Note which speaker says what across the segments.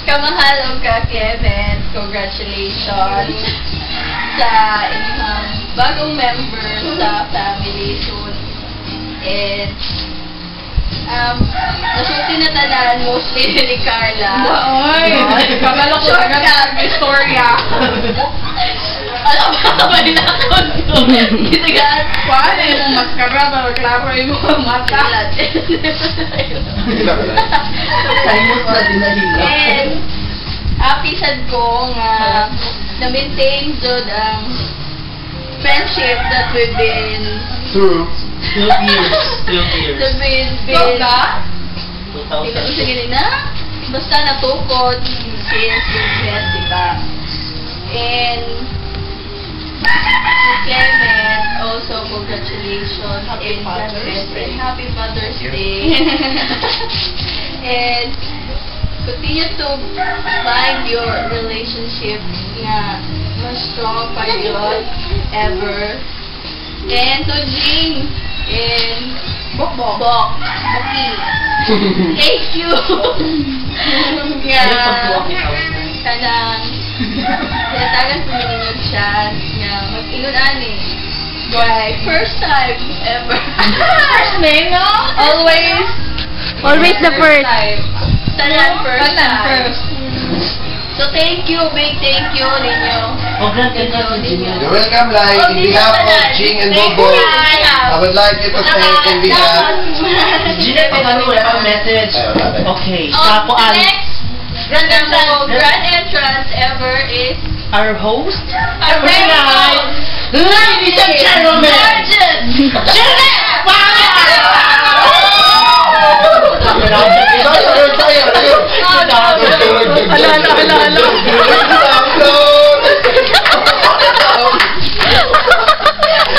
Speaker 1: Kamahal o ka, Kevin. Congratulations sa inyong bagong member sa family soon. And, nasulti na tanan, mostly ni Carla.
Speaker 2: Ay! Kamala ko na
Speaker 1: Shortcut.
Speaker 2: istorya.
Speaker 1: Alam mo, kamay na ako. Gitagaan.
Speaker 2: Paano yung maskara ba? Klaro yung mga mata.
Speaker 3: Timos na dinahila.
Speaker 1: And, happy sad ko nga na-maintain dod ang friendship that we've been
Speaker 3: True.
Speaker 4: 12 years. 12 years.
Speaker 1: that we've
Speaker 2: So
Speaker 1: been
Speaker 2: ka?
Speaker 1: sige na basta natukod since we've met, diba? And Clement, also congratulations
Speaker 2: Happy
Speaker 1: and
Speaker 2: Father's Day.
Speaker 1: Happy Father's Day. And continue to find your relationship nga mas strong pa yun ever. And to Jing and
Speaker 2: Bok-bok.
Speaker 1: Boki. Thank you. Kanang tinatagan po ninyo siya nga mag-ingon ani. Why? First time ever.
Speaker 2: First name, no?
Speaker 5: Always the first.
Speaker 1: Tanan first
Speaker 2: Tanan
Speaker 1: time.
Speaker 2: first.
Speaker 1: So thank you, big thank you ninyo.
Speaker 3: You're welcome, Lai. In behalf of Jing and Bobo, I would like you to thank in behalf.
Speaker 4: Gina, pag-ano, wala pang message. Okay. Sa kuan.
Speaker 1: Grand entrance ever is
Speaker 4: Our host?
Speaker 1: our very own
Speaker 4: Ladies and gentlemen!
Speaker 1: Jeanette!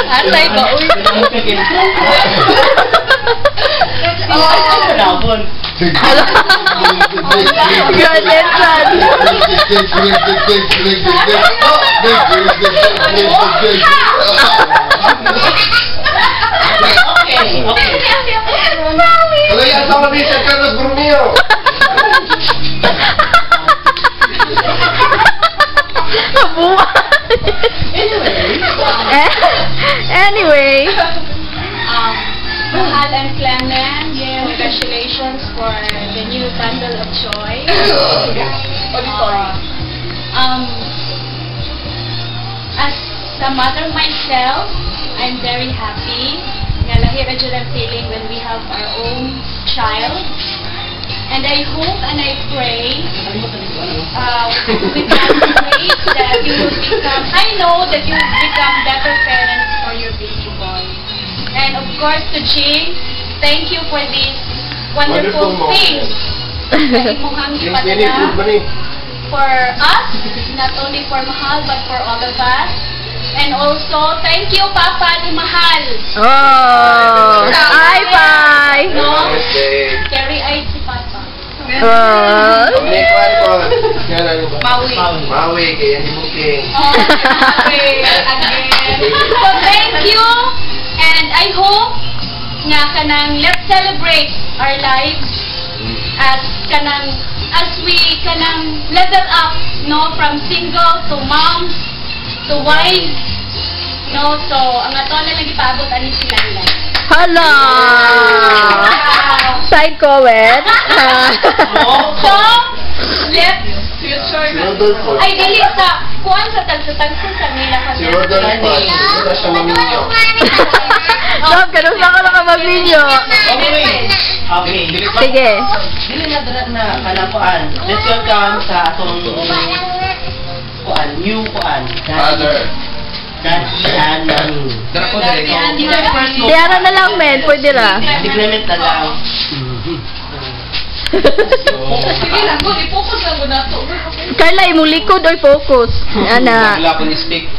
Speaker 5: Atay ba, uy? Grand entrance.
Speaker 3: Kalau yang sama di San Carlos Borromeo.
Speaker 5: Anyway.
Speaker 2: Mahal and Clement, congratulations for the new bundle of joy. As a mother myself, I'm very happy nga lahira dyan ang feeling when we have our own child. And I hope and I pray with God's grace that you will become, I know that you will become better parents for your baby boy. And of course to Jing, thank you for these wonderful things na imuhang ipadala for us, not only for Mahal but for all of us. And also, thank you Papa ni Mahal.
Speaker 5: Oh. Bye bye.
Speaker 2: No? Carry eyes si Papa.
Speaker 5: Oh.
Speaker 2: Maui.
Speaker 3: Maui, kaya ni Booking.
Speaker 2: Oh, Maui. Again. So thank you. And I hope nga kanang let's celebrate our lives as we kanang level up, no, from single to moms to wives, no, so ang ato na lang ipaabot ani sila nila.
Speaker 5: Hala. Side comment.
Speaker 2: So let's ay dili sa kuan sa tagsa-tagsa sa nila kasi
Speaker 3: Si Rodolfo, wala siya maminyo.
Speaker 5: Rob, ganun na ka nakabag-video.
Speaker 4: Okay.
Speaker 5: Sige.
Speaker 4: Dili na dala na kalakuan. Let's welcome sa atong kuan, new kuan.
Speaker 3: Father.
Speaker 4: Daddy and Mami.
Speaker 5: Tiara na lang, men. Pwede ra.
Speaker 4: Si Clement na lang.
Speaker 2: sige lang ko i-focus lang ko na to.
Speaker 5: Carla, imong likod oy focus. Ana.
Speaker 6: Wala ko ni-speak.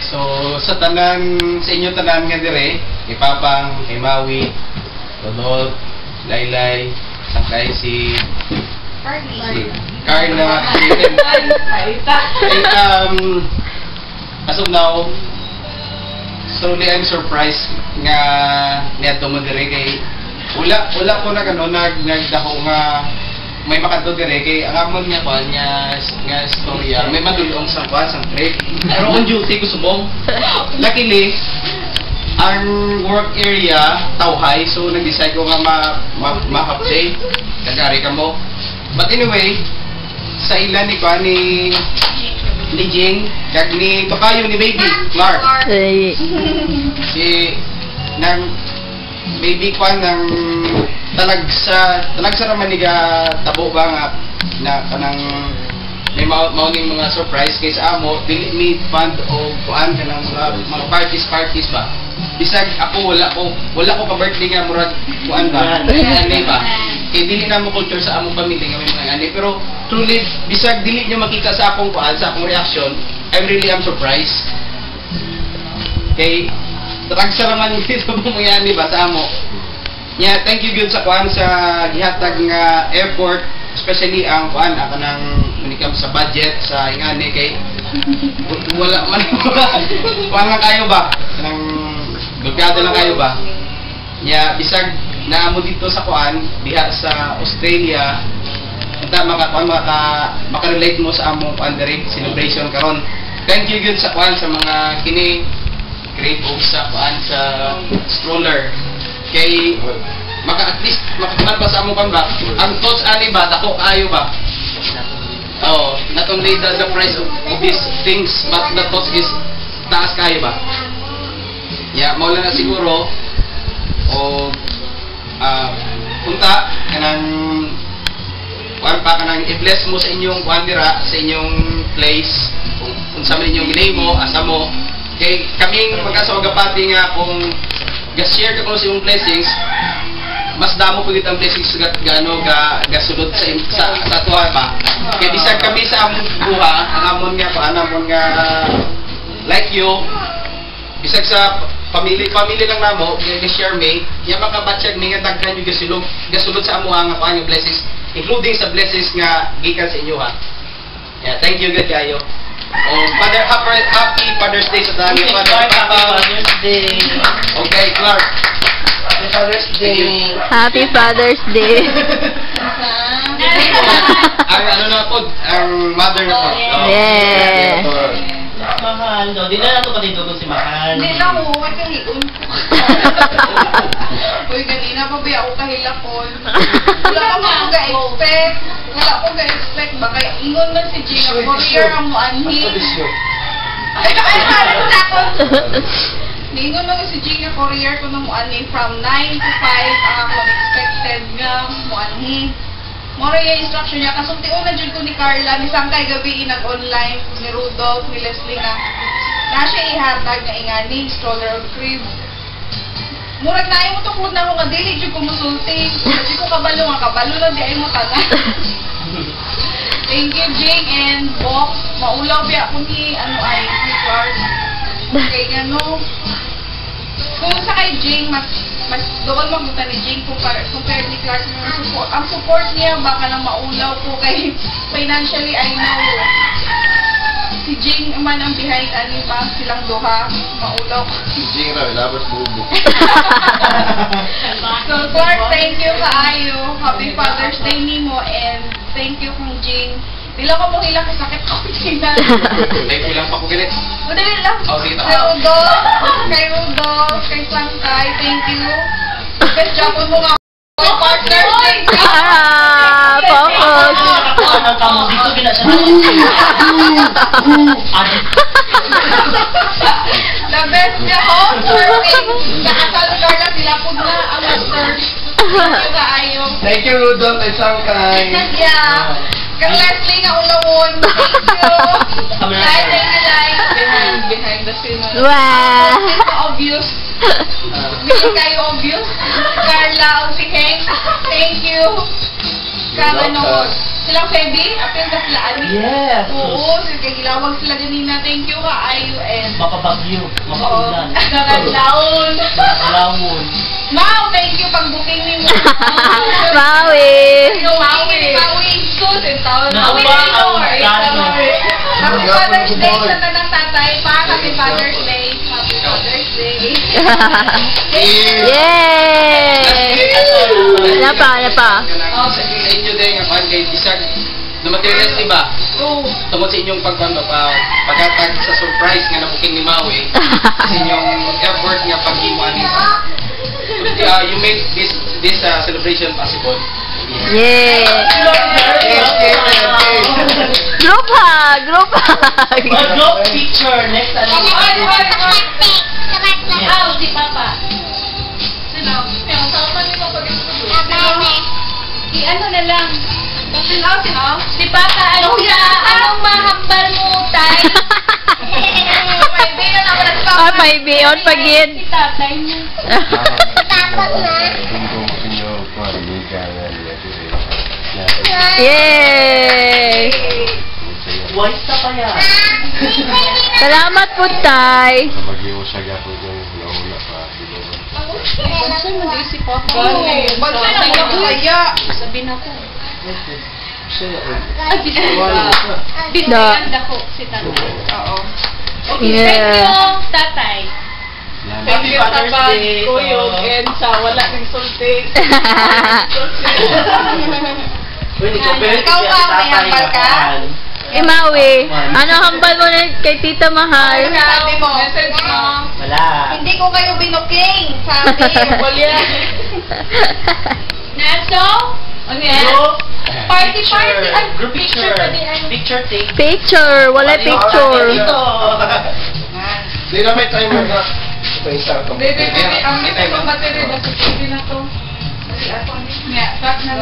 Speaker 6: So, sa tanan, sa inyo tanan nga dire, kay Papang, kay Maui, Rodolph, Laylay, sangkay si Carla, as of now, truly I'm surprised nga neto mo dire kay Wala ko na gano'n, nagdako nga may makadto dire kay ang amon nga kuan nga storya may madulong sa kuan sang trip. Pero on duty ko subong. Luckily ang work area Tawhay, so nag-decide ko nga ma-half day kagari ka mo. But anyway, sa ilan ni kuan ni Jing kag ni Tokayo ni Baby Clark. Si nang baby kuan ng talagsa naman niga tabo ba nga na kanang may mauning mga surprise kay sa amo dili mi fund o kuan kanang mga parties ba bisag ako wala ko ka birthday nga murag kuan ba ani ba kay dili na mo culture sa among pamilya nga may mga ani pero truly bisag dili nyo makita sa akong kuan sa akong reaction I'm surprised kay talagsa naman dito mo yan ba sa amo. Yeah, thank you good sa kuan sa gihatag nga airport, especially ang kuan ako nang unikam sa budget sa ingani kay wala man kuan lang kayo ba nang gugado lang kayo ba. Yeah, bisag naamo dito sa kuan diha sa Australia unta mga kuan maka-relate mo sa among kuan diri celebration karon. Thank you good sa kuan sa mga kini great sa kuan sa stroller. Kay maka at least makakuan pa sa among kan ba ang thoughts ani ba dako ayo ba not only the price of these things but the thoughts is taas kayo ba mao lang na siguro o punta kanang kuan pa kanang i-bless mo sa inyong kuan dira sa inyong place kung sa man inyong ginahimo asa mo kay kaming magkasawagapati nga kung ga-share ka ko sa iyong blessings, mas damo po ang blessings gasulod sa tuwa ba. Kaya bisag kami sa among buha, ang amon nga like you, bisag sa family lang namo, ga-share me, yung makabatsyag ni nga daghan yung gasulod sa amo nga yung blessings, including sa blessings nga gikan sa inyo ha. Yeah, thank you good kayo. Happy Father's Day sa tayo.
Speaker 4: Father's Day.
Speaker 6: Okay, Clark.
Speaker 3: Happy Father's Day.
Speaker 5: Happy Father's Day.
Speaker 6: Ang ano na po, ang mother na po.
Speaker 5: Yeah.
Speaker 4: Mahal daw. Di na nato pa dito si Mahal.
Speaker 2: Hindi lang mo, huwag kang iun. Uy, ganina pa ba ako kahilapon? Wala akong ga-expect. Baka ingon man si Gina, courier ang mo anhi. Ay, parang sa ako. Ingon man si Gina, courier ko na mo anhi from 9 to 5. Ang ako expected nga mo anhi. Mora yung instruction niya. Kasunti una dyan ko ni Carla, ni Sangkay gabi nag-online, ni Rudolph, ni Leslie na siya ihatag na ingani, stroller of crib. Murag na ayaw mo tukod na ako nga dili dyan ko musulti. Kasi ko kabalo na di ayaw mo tanan. Thank you, Jing and Bok. Maulaw biya ako ni Clark. Okay, gano. Kung sa kay Jing, mas doon magbuta ni Jing compared ni Clark. Ang support niya, baka nang maulaw ko kay financially, I know. Si Jing man ang behind, ba, silang duha, maulaw ko.
Speaker 3: Si Jing raw, labas bubo.
Speaker 2: So, Clark, thank you kaayo. Happy Father's Day nimo and thank you kung Jing. Dila ko mo hila kay sakit ko tingnan.
Speaker 6: May kulang pa ko ganit.
Speaker 2: Madali lang.
Speaker 6: Oh, sige
Speaker 2: Kay Rudolph, kay Sangkay, thank you. Best job mo nga. Kay partners, thank you.
Speaker 5: Focus.
Speaker 4: Ang kamo dito gina siya.
Speaker 2: The best niya host serving. Nakasal Carla sila po na ang master. Thank you kaayo.
Speaker 3: Thank you, Rudolph and Sangkay.
Speaker 2: Yeah. Kang Leslie nga ulawon. Thank you. Thank you. Behind the scene.
Speaker 5: Wow.
Speaker 2: Obvious. Hindi kayo obvious. Carla, si Hank. Thank you. Kamanod. Silang Feby? Apil ka sila ani?
Speaker 4: Yes.
Speaker 2: Oo, gilawag sila ganina. Thank you kaayo and
Speaker 4: Makabagyo. Makaulan.
Speaker 2: Nakadlaon.
Speaker 4: Lawon.
Speaker 2: Mau, thank you pag-booking ni mo.
Speaker 5: Maui.
Speaker 2: Maui. Susin taon.
Speaker 4: Nakuha ang
Speaker 2: Happy Father's Day sa tanang tatay pa. Happy Father's Day.
Speaker 6: ikaw.
Speaker 5: Yay! Ano pa?
Speaker 6: Sa inyo din nga kuan kay bisag na materials diba? Tungod sa inyong paghatag sa surprise nga nabuking ni Maui sa inyong effort nga pag-iwan you make this celebration possible.
Speaker 5: Yay! Group hug!
Speaker 4: Group picture next ano.
Speaker 2: Si Papa. Sino? Yung sama ni Papa. Ano na lang. Sino? Si Papa, anong mahambal mo, Tay?
Speaker 5: May biyon pagin.
Speaker 2: Si Tatay mo.
Speaker 5: Yay!
Speaker 4: Voice na kaya.
Speaker 5: Salamat po, Tay.
Speaker 2: Si Papa. Sabi na ko. Binayan ako si Tatay. Oo. Okay, thank you, Tatay.
Speaker 4: Happy Father's Day.
Speaker 1: and sa wala ng sulti.
Speaker 4: Uy,
Speaker 1: Ikaw ka, may hambal ka?
Speaker 5: Maui, ano hambal mo na kay Tita Mahal?
Speaker 1: Sabi mo. Message mo.
Speaker 4: Wala.
Speaker 1: Hindi ko kayo binuking. Sabi.
Speaker 2: Naso? Ano yan? Party. Ay,
Speaker 4: Group picture. Picture take.
Speaker 5: Picture, wala picture.
Speaker 3: Hindi na may timer na. Ito yung start.
Speaker 1: Baby, ang battery na sa TV na to. Kasi ako, back na